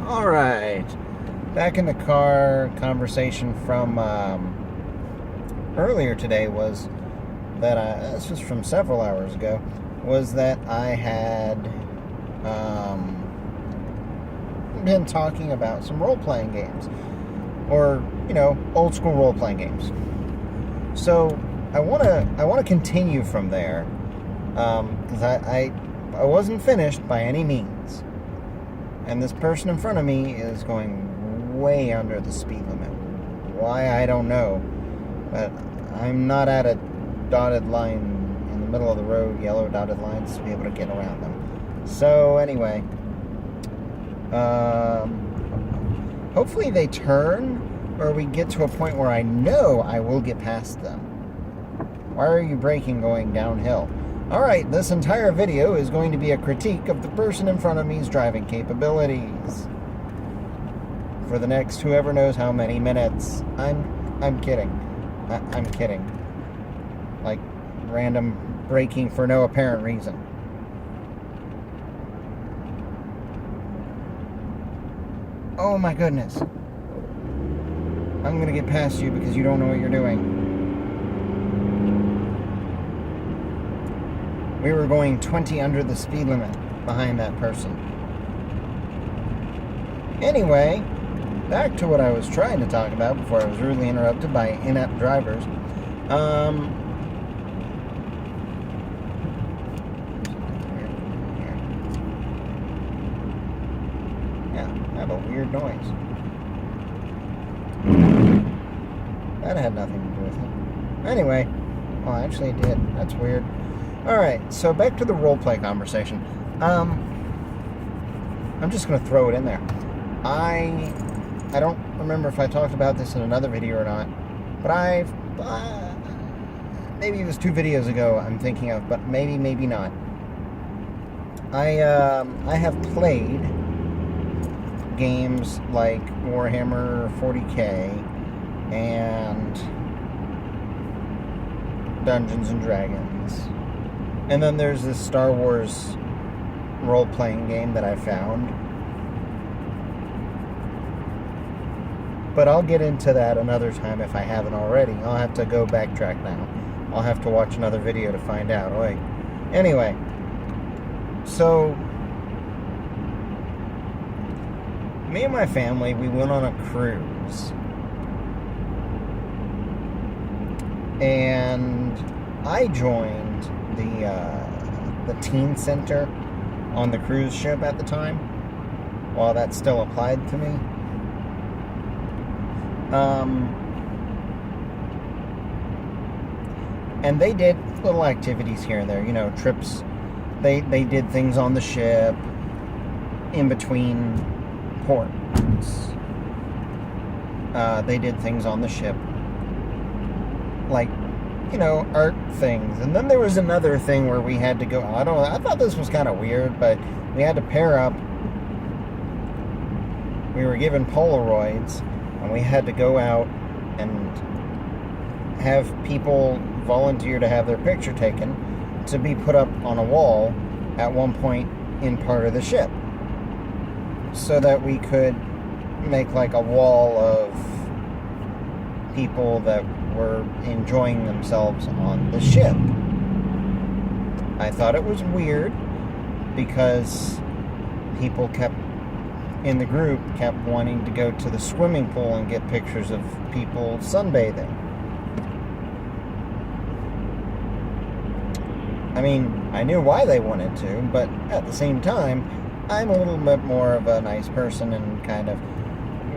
All right. Back in the car, conversation from earlier today was that this was from several hours ago, was that I had been talking about some role-playing games, or old school role-playing games. So I wanna continue from there, because I wasn't finished by any means. And this person in front of me is going way under the speed limit. Why, I don't know. But I'm not at a dotted line in the middle of the road, yellow dotted lines, to be able to get around them. So anyway, hopefully they turn, or we get to a point where I know I will get past them. Why are you braking going downhill? Alright, this entire video is going to be a critique of the person in front of me's driving capabilities. For the next whoever knows how many minutes. I'm kidding. I'm kidding. Like, random braking for no apparent reason. Oh my goodness. I'm gonna get past you because you don't know what you're doing. We were going 20 under the speed limit behind that person. Anyway, back to what I was trying to talk about before I was rudely interrupted by inept drivers. Yeah, I have a weird noise. That had nothing to do with it. Anyway, well, actually it did. That's weird. Alright, so back to the roleplay conversation. I'm just going to throw it in there. I don't remember if I talked about this in another video or not, but maybe it was 2 videos ago I'm thinking of, but maybe not. I have played games like Warhammer 40K and Dungeons and Dragons. And then there's this Star Wars role-playing game that I found. But I'll get into that another time if I haven't already. I'll have to go backtrack now. I'll have to watch another video to find out. Wait. Anyway. So, me and my family, we went on a cruise. And I joined the teen center on the cruise ship at the time, while that still applied to me. And they did little activities here and there, trips. They did things on the ship, in between ports. They did things on the ship, like, art things. And then there was another thing where we had to go, I thought this was kind of weird, but we had to pair up. We were given Polaroids, and we had to go out and have people volunteer to have their picture taken to be put up on a wall at one point in part of the ship, so that we could make like a wall of people that were enjoying themselves on the ship. I thought it was weird because people in the group kept wanting to go to the swimming pool and get pictures of people sunbathing. I mean, I knew why they wanted to, but at the same time, I'm a little bit more of a nice person and kind of,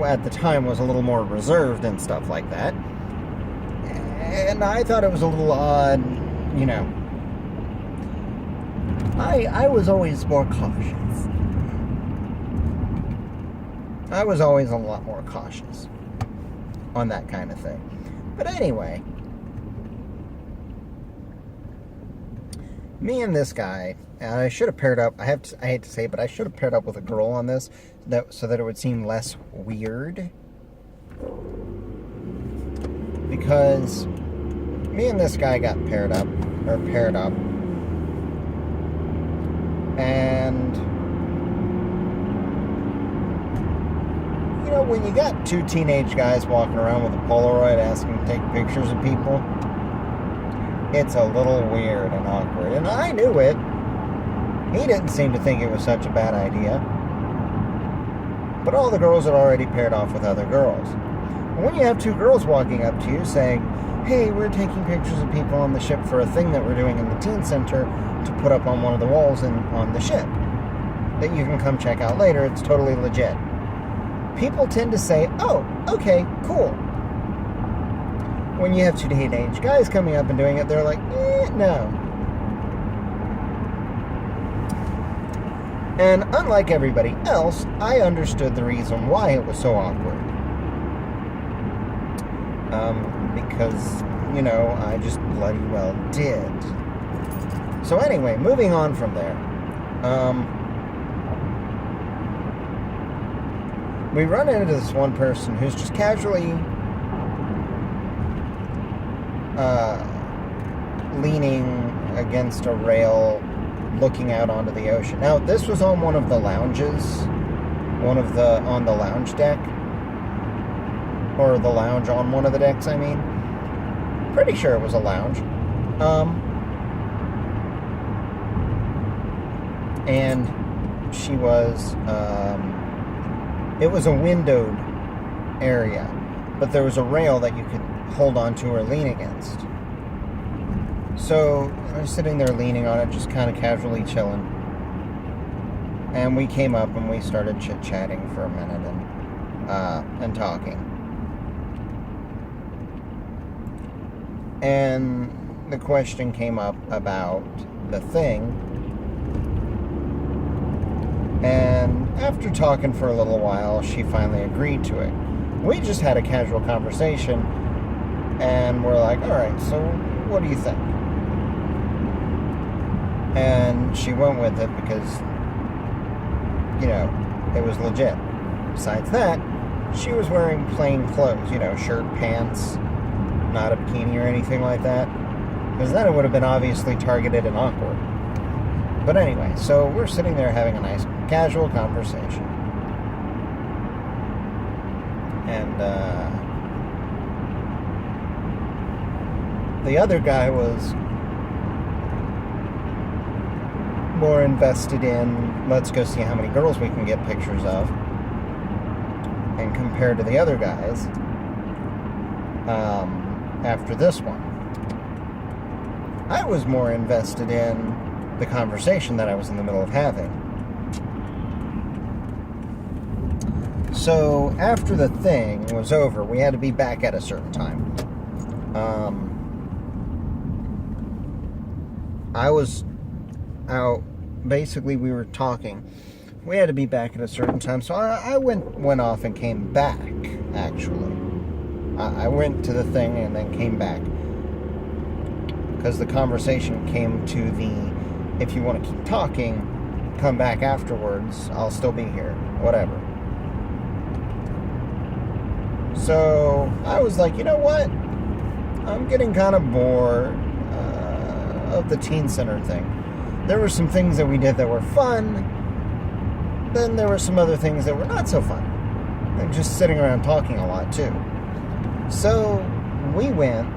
at the time, was a little more reserved and stuff like that. And I thought it was a little odd, I was always more cautious. I was always a lot more cautious on that kind of thing. But anyway, me and this guy, and I should have paired up, I hate to say it, but I should have paired up with a girl on this, so that it would seem less weird. Because me and this guy got paired up, and when you got two teenage guys walking around with a Polaroid asking to take pictures of people, it's a little weird and awkward. And I knew it. He didn't seem to think it was such a bad idea. But all the girls had already paired off with other girls. And when you have two girls walking up to you saying, hey, we're taking pictures of people on the ship for a thing that we're doing in the teen center to put up on one of the walls on the ship that you can come check out later, it's totally legit. People tend to say, oh, okay, cool. When you have two teenage guys coming up and doing it, they're like, no. And unlike everybody else, I understood the reason why it was so awkward. Because, I just bloody well did. So anyway, moving on from there. We run into this one person who's just casually leaning against a rail, looking out onto the ocean. Now, this was on one of the lounges, on the lounge deck, or the lounge on one of the decks, I mean. Pretty sure it was a lounge. And she was, it was a windowed area, but there was a rail that you could hold onto or lean against. So I was sitting there leaning on it, just kind of casually chilling. And we came up and we started chit-chatting for a minute and talking. And the question came up about the thing. And after talking for a little while, she finally agreed to it. We just had a casual conversation, and we're like, all right, so what do you think? And she went with it because, it was legit. Besides that, she was wearing plain clothes, shirt, pants, not a bikini or anything like that. Because then it would have been obviously targeted and awkward. But anyway, so we're sitting there having a nice casual conversation. And the other guy was more invested in, let's go see how many girls we can get pictures of. And compared to the other guys, after this one, I was more invested in the conversation that I was in the middle of having. So after the thing was over, we had to be back at a certain time. I was out, basically we were talking. We had to be back at a certain time, so I went off and came back, actually. I went to the thing and then came back. Because the conversation came to the, if you want to keep talking, come back afterwards, I'll still be here, whatever. So I was like, you know what? I'm getting kind of bored of the teen center thing. There were some things that we did that were fun. Then there were some other things that were not so fun. And just sitting around talking a lot too. So we went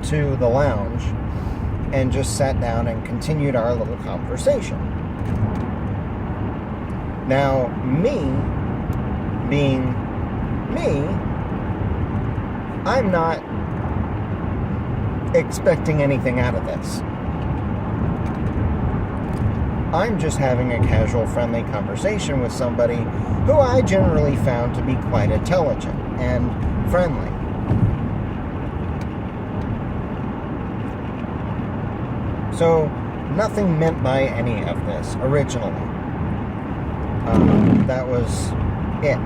to the lounge and just sat down and continued our little conversation. Now, me, being me, I'm not expecting anything out of this. I'm just having a casual, friendly conversation with somebody who I generally found to be quite intelligent and friendly. So, nothing meant by any of this originally. That was it,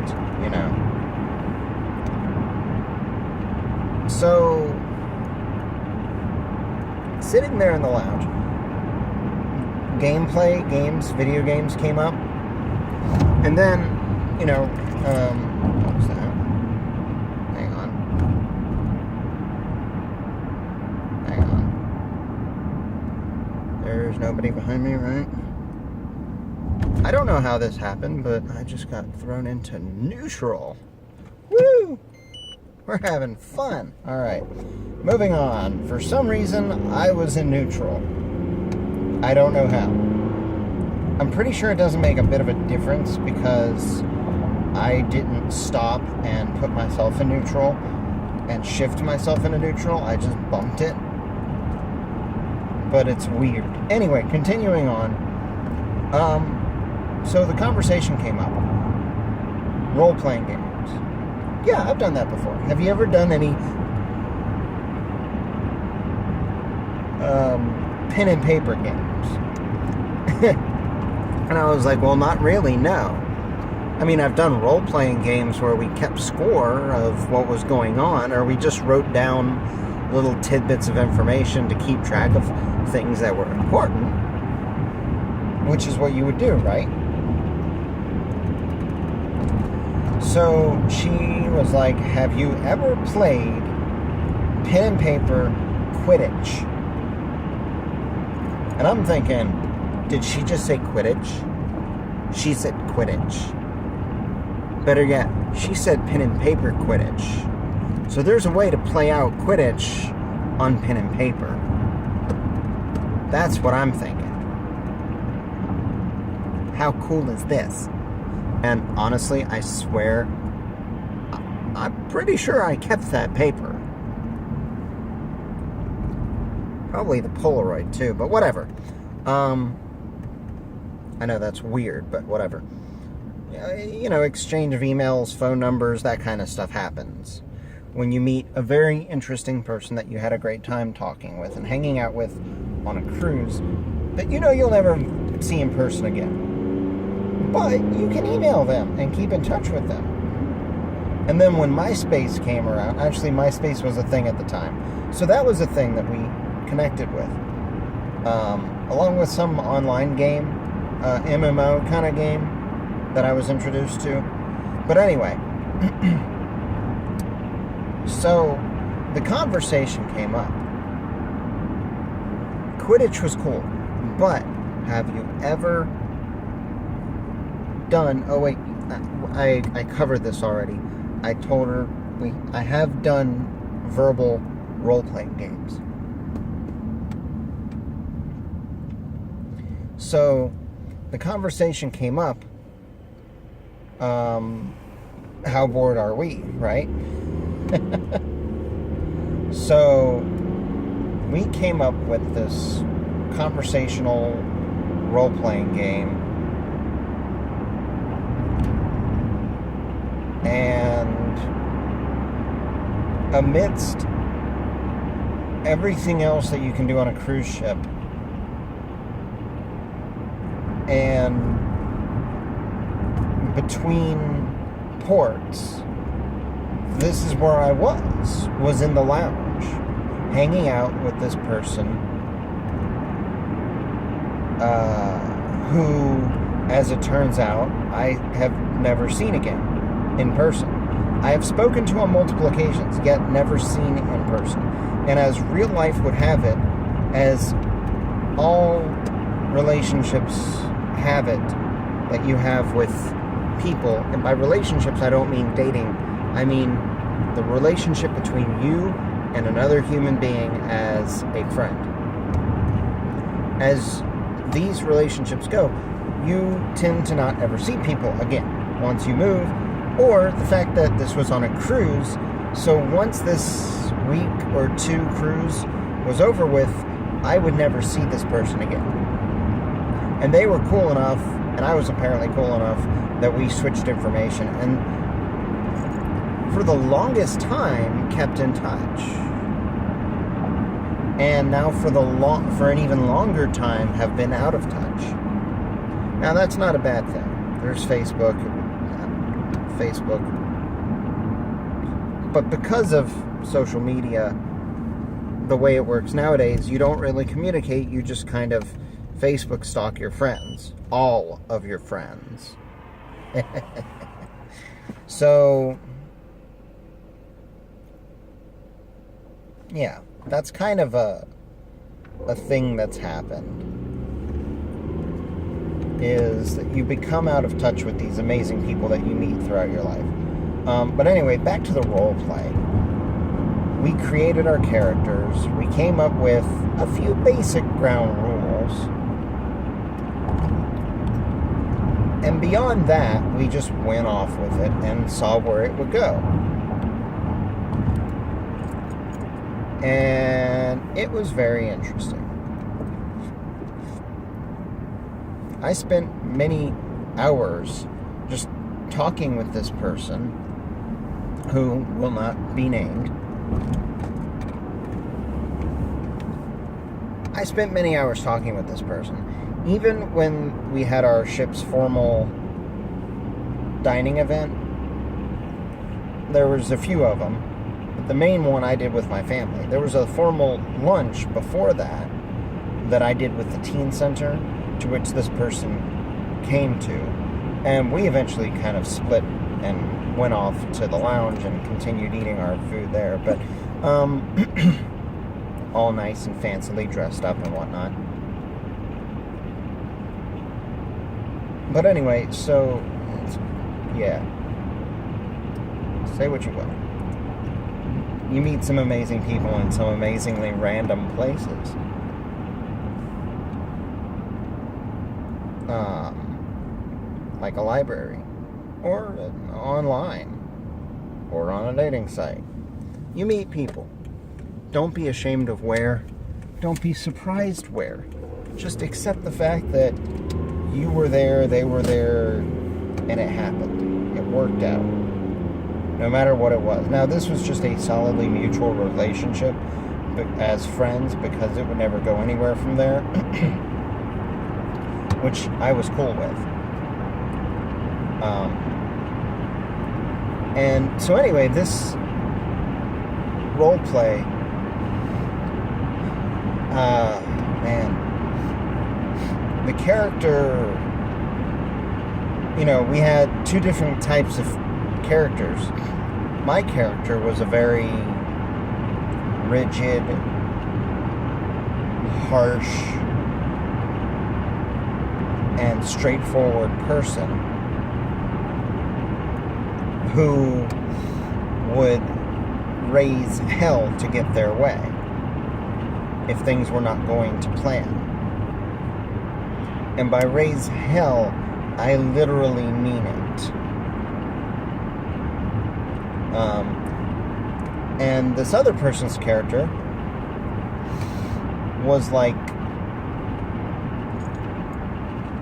So, sitting there in the lounge, video games came up. And then, what was that? Hang on. There's nobody behind me, right? I don't know how this happened, but I just got thrown into neutral. Woo! We're having fun. All right, moving on. For some reason, I was in neutral. I don't know how. I'm pretty sure it doesn't make a bit of a difference because I didn't stop and put myself in neutral and shift myself into neutral. I just bumped it. But it's weird. Anyway, continuing on. So the conversation came up. Role-playing games. Yeah, I've done that before. Have you ever done any pen and paper games? And I was like, well, not really, no. I mean, I've done role-playing games where we kept score of what was going on, or we just wrote down little tidbits of information to keep track of things that were important, which is what you would do, right? So she was like, have you ever played pen and paper Quidditch? And I'm thinking, did she just say Quidditch? She said Quidditch. Better yet, she said pen and paper Quidditch. So there's a way to play out Quidditch on pen and paper. That's what I'm thinking. How cool is this? And honestly, I swear, I'm pretty sure I kept that paper. Probably the Polaroid too, but whatever. I know that's weird, but whatever. You know, exchange of emails, phone numbers, that kind of stuff happens when you meet a very interesting person that you had a great time talking with and hanging out with on a cruise that you know you'll never see in person again. But you can email them and keep in touch with them. And then when MySpace came around, actually MySpace was a thing at the time, so that was a thing that we connected with. Along with some online game, MMO kind of game that I was introduced to. But anyway, so the conversation came up. Quidditch was cool, but have you ever done, oh wait, I covered this already. I told her I have done verbal role-playing games. So the conversation came up, how bored are we, right? So we came up with this conversational role-playing game. And amidst everything else that you can do on a cruise ship, and between ports, this is where I was in the lounge, hanging out with this person who, as it turns out, I have never seen again in person. I have spoken to on multiple occasions, yet never seen in person. And as real life would have it, as all relationships have it that you have with people, and by relationships I don't mean dating, I mean the relationship between you and another human being as a friend. As these relationships go, you tend to not ever see people again once you move, or the fact that this was on a cruise, so once this week or two cruise was over with, I would never see this person again. And they were cool enough, and I was apparently cool enough, that we switched information, and for the longest time kept in touch. And now for an even longer time have been out of touch. Now that's not a bad thing. There's Facebook. But because of social media, the way it works nowadays, you don't really communicate, you just kind of Facebook stalk your friends. All of your friends. So, yeah, that's kind of a thing that's happened. is that you become out of touch with these amazing people that you meet throughout your life. But anyway, back to the role play. We created our characters. We came up with a few basic ground rules. And beyond that, we just went off with it and saw where it would go. And it was very interesting. I spent many hours just talking with this person who will not be named. I spent many hours talking with this person. Even when we had our ship's formal dining event, there was a few of them. But the main one I did with my family. There was a formal lunch before that I did with the teen center, to which this person came to. And we eventually kind of split and went off to the lounge and continued eating our food there. But all nice and fancily dressed up and whatnot. But anyway, so, yeah. Say what you will. You meet some amazing people in some amazingly random places. Like a library, or online, or on a dating site. You meet people. Don't be ashamed of where. Don't be surprised where. Just accept the fact that you were there, they were there, and it happened. It worked out. No matter what it was. Now, this was just a solidly mutual relationship as friends, because it would never go anywhere from there, which I was cool with. And so anyway, this role play, man, the character, we had two different types of characters. My character was a very rigid, harsh, and straightforward person who would raise hell to get their way if things were not going to plan. And by raise hell, I literally mean it. And this other person's character was like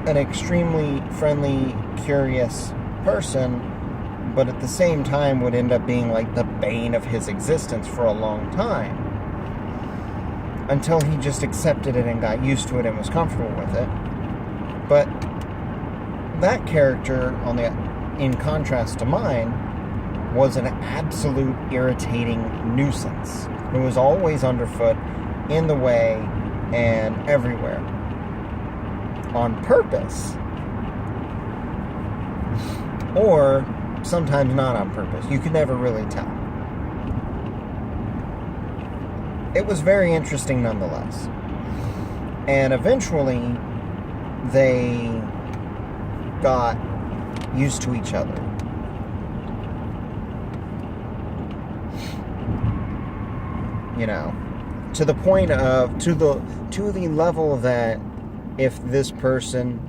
an extremely friendly, curious person, but at the same time would end up being like the bane of his existence for a long time, until he just accepted it and got used to it and was comfortable with it. But that character, in contrast to mine, was an absolute irritating nuisance. It was always underfoot, in the way, and everywhere. On purpose. Or sometimes not on purpose. You could never really tell. It was very interesting nonetheless. And eventually, they got used to each other. To the point of, to the level that if this person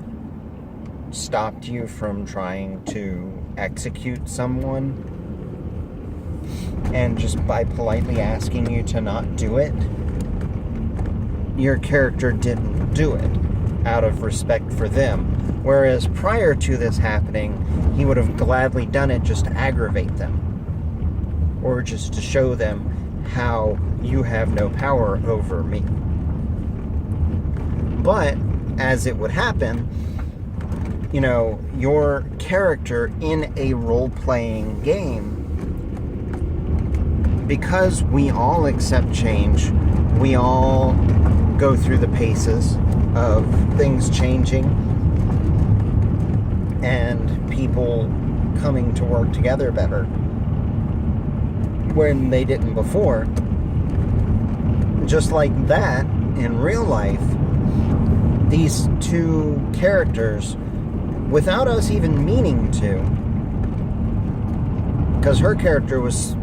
stopped you from trying to execute someone, and just by politely asking you to not do it, your character didn't do it out of respect for them. Whereas prior to this happening, he would have gladly done it just to aggravate them, or just to show them how you have no power over me. But as it would happen, your character in a role-playing game, because we all accept change, we all go through the paces of things changing and people coming to work together better when they didn't before. Just like that, in real life, these two characters without us even meaning to. Because her character was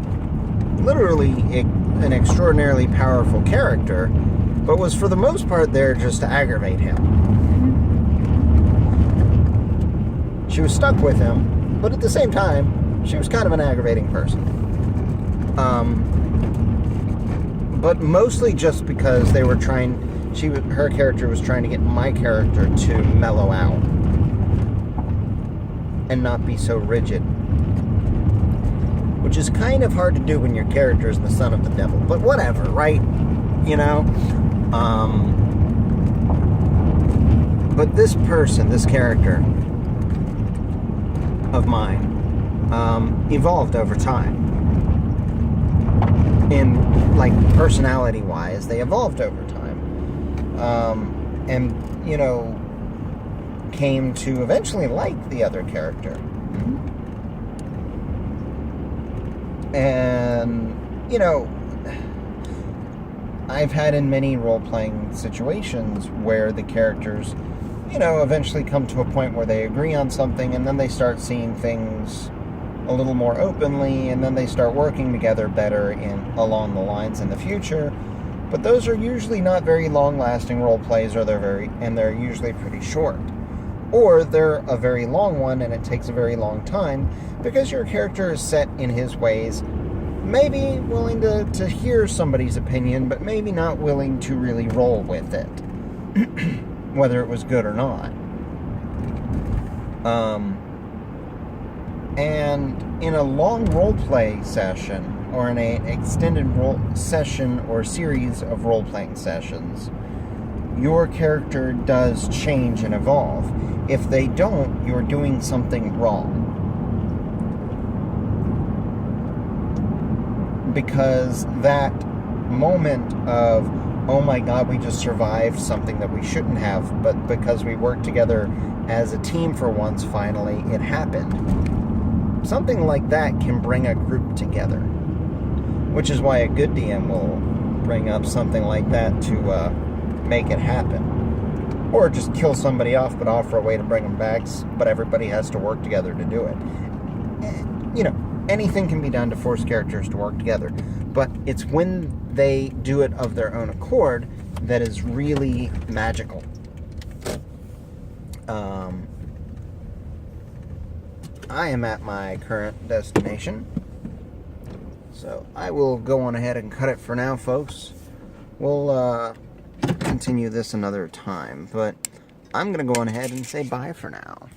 literally an extraordinarily powerful character, but was for the most part there just to aggravate him. She was stuck with him, but at the same time, she was kind of an aggravating person. But mostly just because they were her character was trying to get my character to mellow out and not be so rigid. Which is kind of hard to do when your character is the son of the devil. But whatever, right? You know? But this person, this character of mine, evolved over time. In, like, personality-wise, they evolved over time. And, you know, came to eventually like the other character. And, you know, I've had in many role-playing situations where the characters, you know, eventually come to a point where they agree on something, and then they start seeing things a little more openly, and then they start working together better along the lines in the future. But those are usually not very long-lasting role plays, or they're usually pretty short. Or they're a very long one, and it takes a very long time, because your character is set in his ways, maybe willing to hear somebody's opinion, but maybe not willing to really roll with it, whether it was good or not. And in a long role-play session, or in an extended session or series of role-playing sessions, your character does change and evolve. If they don't, you're doing something wrong. Because that moment of, oh my god, we just survived something that we shouldn't have, but because we worked together as a team for once, finally, it happened. Something like that can bring a group together. Which is why a good DM will bring up something like that to make it happen. Or just kill somebody off, but offer a way to bring them back, but everybody has to work together to do it. You know, anything can be done to force characters to work together, but it's when they do it of their own accord that is really magical. I am at my current destination, so I will go on ahead and cut it for now, folks. We'll continue this another time, but I'm going to go on ahead and say bye for now.